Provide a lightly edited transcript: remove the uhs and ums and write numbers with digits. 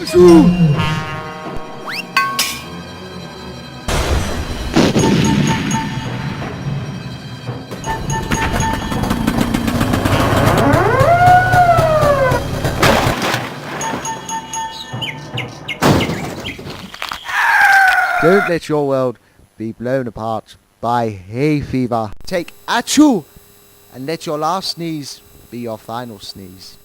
Don't let your world be blown apart by hay fever. Take achoo and let your last sneeze be your final sneeze.